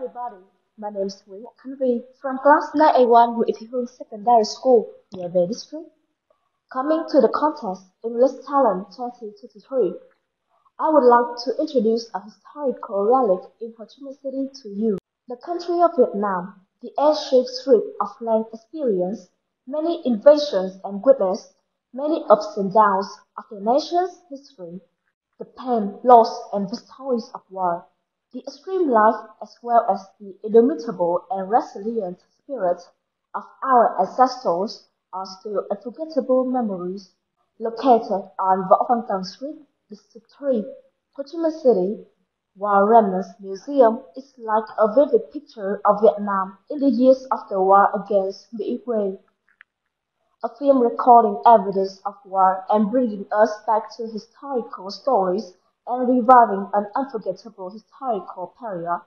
everybody. My name is Nguyễn from class 9A1 Hương Secondary School, near the district. Coming to the contest English Talent 2023, I would like to introduce a historical relic in Ho Chi Minh City to you. The country of Vietnam, the air-shaped strip of land experience, many invasions and witnessed many ups and downs of the nation's history, the pain, loss, and victories of war, the extreme life as well as the indomitable and resilient spirit of our ancestors are still unforgettable memories. Located on Võ Văn Tần Street, District 3, Ho Chi Minh City, War Remnants Museum is like a vivid picture of Vietnam in the years of the war against BİNH. A film recording evidence of war and bringing us back to historical stories and reviving an unforgettable historical period.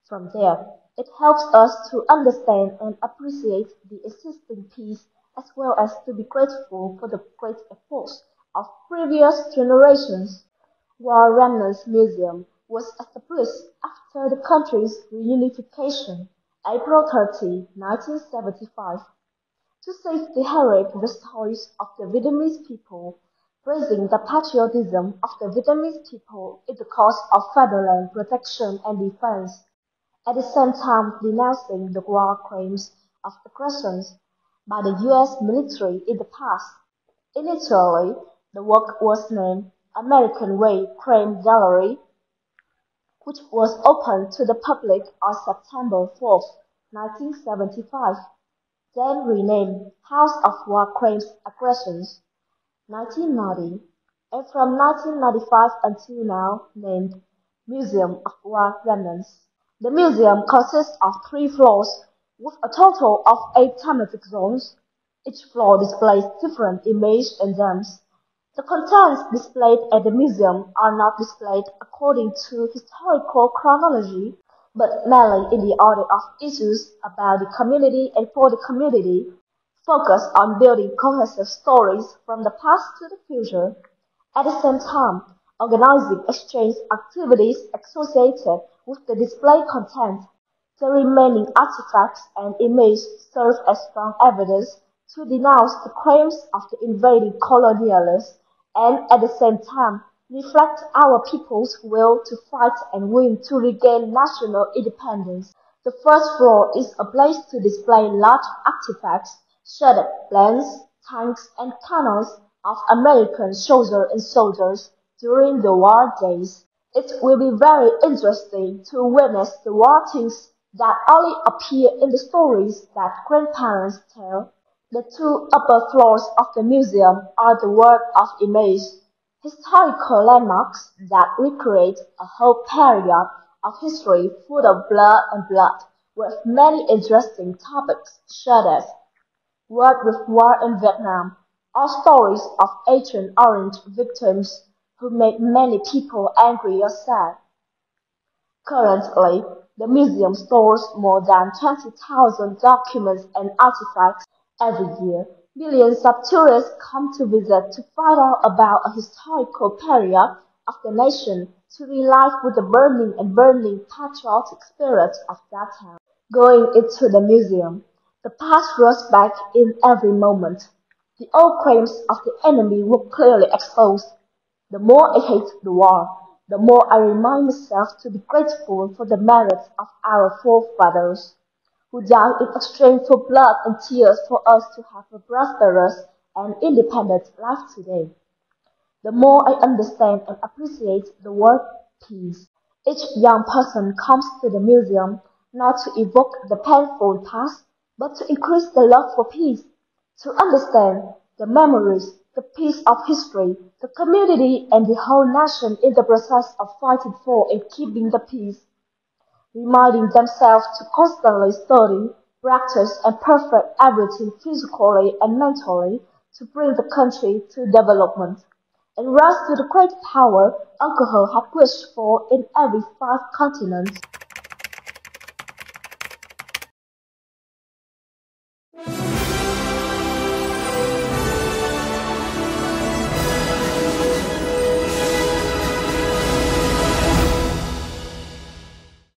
From there, it helps us to understand and appreciate the existing peace as well as to be grateful for the great efforts of previous generations. War Remnants Museum was established after the country's reunification, April 30, 1975. To save the heroic stories of the Vietnamese people, raising the patriotism of the Vietnamese people in the cause of fatherland protection and defense, at the same time denouncing the war crimes of aggressions by the U.S. military in the past. Initially, the work was named American Way Crime Gallery, which was opened to the public on September 4, 1975. Then renamed House of War Crimes Aggressions, 1990, and from 1995 until now named Museum of War Remnants. The museum consists of 3 floors with a total of 8 thematic zones. Each floor displays different images and themes. The contents displayed at the museum are not displayed according to historical chronology, but mainly in the order of issues about the community and for the community, focused on building cohesive stories from the past to the future. At the same time, organizing exchange activities associated with the display content. The remaining artifacts and images serve as strong evidence to denounce the crimes of the invading colonialists and at the same time reflect our people's will to fight and win to regain national independence. The first floor is a place to display large artifacts, shredded planes, tanks, and cannons of American soldiers and soldiers during the war days. It will be very interesting to witness the war things that only appear in the stories that grandparents tell. The 2 upper floors of the museum are the work of images, historical landmarks that recreate a whole period of history full of blood and blood, with many interesting topics such as World with War in Vietnam, or stories of Agent Orange victims who made many people angry or sad. Currently, the museum stores more than 20,000 documents and artifacts. Every year, millions of tourists come to visit to find out about a historical period of the nation, to relive with the burning patriotic spirit of that time. Going into the museum, the past rose back in every moment. The old crimes of the enemy were clearly exposed. The more I hate the war, the more I remind myself to be grateful for the merits of our forefathers, who died in exchange for blood and tears for us to have a prosperous and independent life today. The more I understand and appreciate the word peace. Each young person comes to the museum not to evoke the painful past, but to increase the love for peace, to understand the memories, the piece of history, the community and the whole nation in the process of fighting for and keeping the peace, reminding themselves to constantly study, practice and perfect everything physically and mentally to bring the country to development, and rise to the great power alcohol had wished for in every 5 continents.